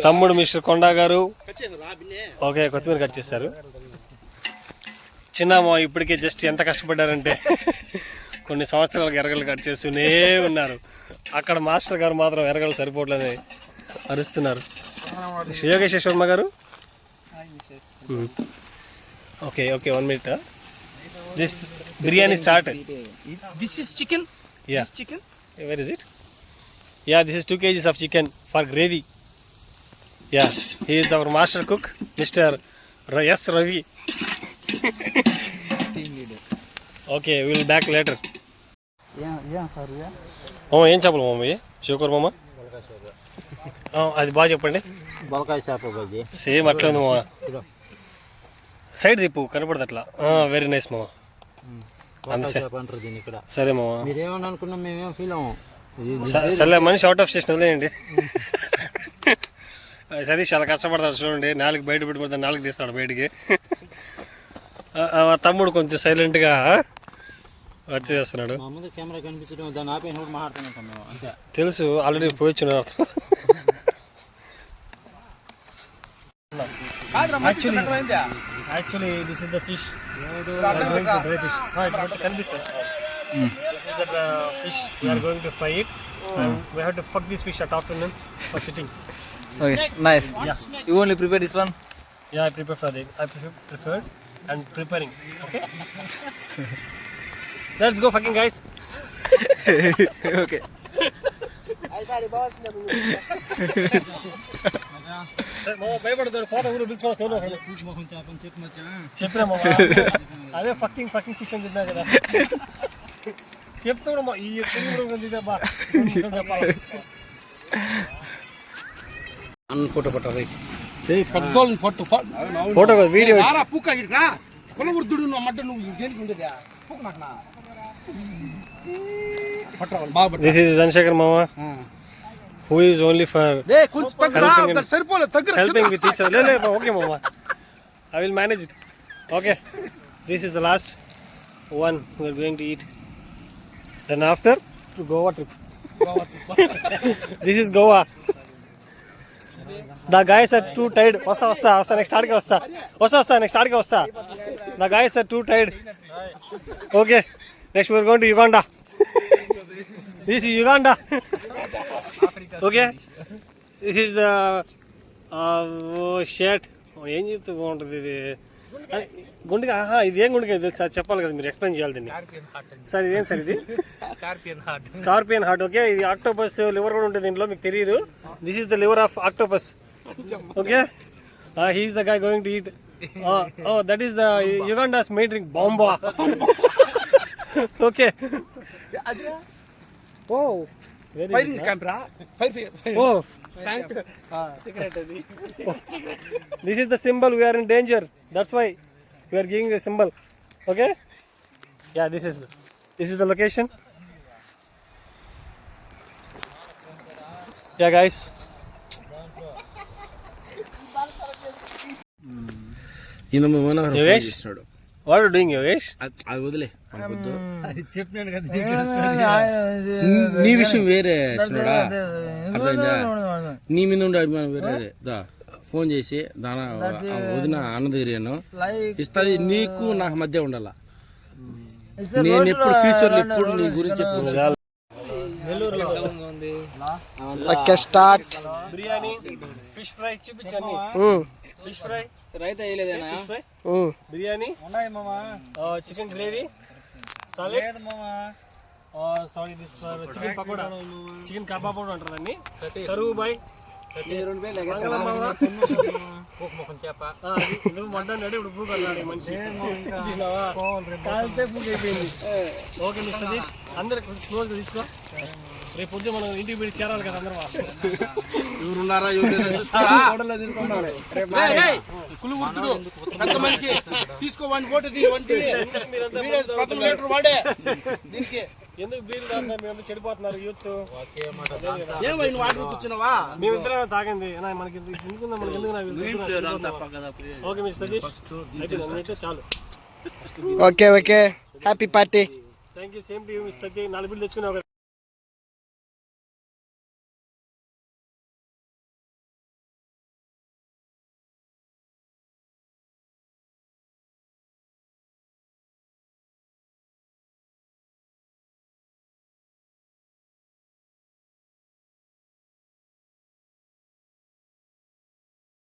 తమ్ముడు మిస్టర్ కొండా గారు. ఓకే, కొత్తిమీర కట్ చేశారు. చిన్నమ్మ ఇప్పటికే జస్ట్ ఎంత కష్టపడ్డారంటే కొన్ని సంవత్సరాలకు ఎరగలు కట్ చేస్తూనే ఉన్నారు. అక్కడ మాస్టర్ గారు మాత్రం ఎరగలు సరిపోవట్లని అరుస్తున్నారు. యోగేశ్వర శర్మ గారు. Okay okay, 1 minute. This biryani start. This is chicken. Yeah, where is it? Yeah, this is 2 kgs of chicken for gravy. Yeah, he is our master cook, Mr. S. Ravi. Team leader. Okay, we will back later. Yeah, sir. మామ ఏం చేపలు మామ ఇవి? షూకర్ మామ, అది బాగా చెప్పండి. బొలకాయ చేప బజ్జీ. సేమ్ అట్లా ఉంది మామ. సైడ్ తిప్పు, కనపడదు అట్లా. వెరీ నైస్ మామ. సరే మామ, మీరేమని అనుకున్నాం, మేమేం ఫీల్ అవ్వం. సరే మనిషి అవుట్ ఆఫ్ స్టేషన్ వదిలేయండి. సతీష్ చాలా కష్టపడతాడు చూడండి. 4 బయట పెట్టుబడతాడు, 4 తీస్తాడు బయటికి. తమ్ముడు కొంచెం సైలెంట్గా వచ్చి చేస్తున్నాడు. కెమెరా కనిపించడం దాన్ని ఆపేసి కూడా మాట్లాడుతున్నాం అంతే. తెలుసు, already పోయిచ్చున్నారు. Actually, this is the fish. We are going to dry fish. Can be sir. This is the fish. We are going to fry it. And we have to fuck this fish at afternoon for sitting. Okay, nice. Yeah. You only prepare this one? Yeah, I prepare for that. I preferred and preparing. Okay. Let's go, fucking guys. Okay. భయపడతాడు. పోతా ఊరు పిలుచుకోవాలి. చెప్పినా అదే fucking fish అని చెప్పినా కదా. చెప్తాడు ఈ ఫోటో పట్టాలి. Photo video. This is Zanshakar Mama, who is only for helping with each other. Okay Mama, I will manage it. Okay, this is the last one we are going to eat. Then after to Goa trip. This is Goa. The guys are too tired. Wasa next start ka wasa next start ka wasa. The guys are too tired. Okay, next we are going to Uganda. This is Uganda. Okay, this is the shirt. ఏం చెప్తే బాగుంటుంది ఇది? గుండెగా ఇది ఏం గుండెగా తెలుసు sir, చెప్పాలి కదా, మీరు ఎక్స్ప్లెయిన్ చేయాలి దీన్ని. సార్ ఇదేం సార్ ఇది? Scorpion heart. ఓకే, ఇది ఆక్టోపస్ లివర్ కూడా ఉంటుంది దీంట్లో, మీకు తెలియదు. This is the liver of octopus. Okay, he is the guy going to eat. Oh, that is the Uganda's main drink, bomba. Okay. Oh, fire in camera. Oh, cigarette. This is the symbol. We are in danger. That's why we are giving a symbol. Okay. Yeah, this is the location. Yeah, guys. Yogesh, what are you doing, Yogesh? అది వదిలే, చెప్పినాను కదా. నీ విషయం వేరే చిన్నడా, నీ మీద ఉండే అభిమానం వేరే. ఫోన్ చేసి దాని వదిన అన్నదిరియాను ఇస్తుంది. నీకు నాకు మధ్య ఉండాల. నేను ఎప్పుడు ఫ్యూచర్ లో ఎప్పుడు నీ గురించి బిర్యానీ, ఫిష్ ఫ్రై చూపించండి. ఫిష్ ఫ్రై, రైతా వేయలేదేనా? Biryani, chicken gravy, salad, sorry this chicken pakoda, chicken kebab కూడా అంటారు దాన్ని. కరువు బాయ్, మడ్డాడు ఇప్పుడు పూకు అన్నాడు మనిషి. కాలితే పూకు అయిపోయింది. ఓకే మిస్టర్ సతీష్, అందరు క్లోజ్ తీసుకో. రేపు పొద్దు మనం ఇంటికి పెట్టి చేరాలి కదా అందరం. ఎవరున్నారా తీసుకో వాడే దీనికి. ఎందుకు బీరు తాగుతున్నారు? మేము చెడిపోతున్నారు యూత్. మేమిద్దరే తాగింది మనకి ఎందుకు. ఓకే మిస్టర్ సతీష్, అయితే చాలు. Okay happy party. Thank you. Same to you mister Satish. 4 bill తెచ్చుకున్నావు.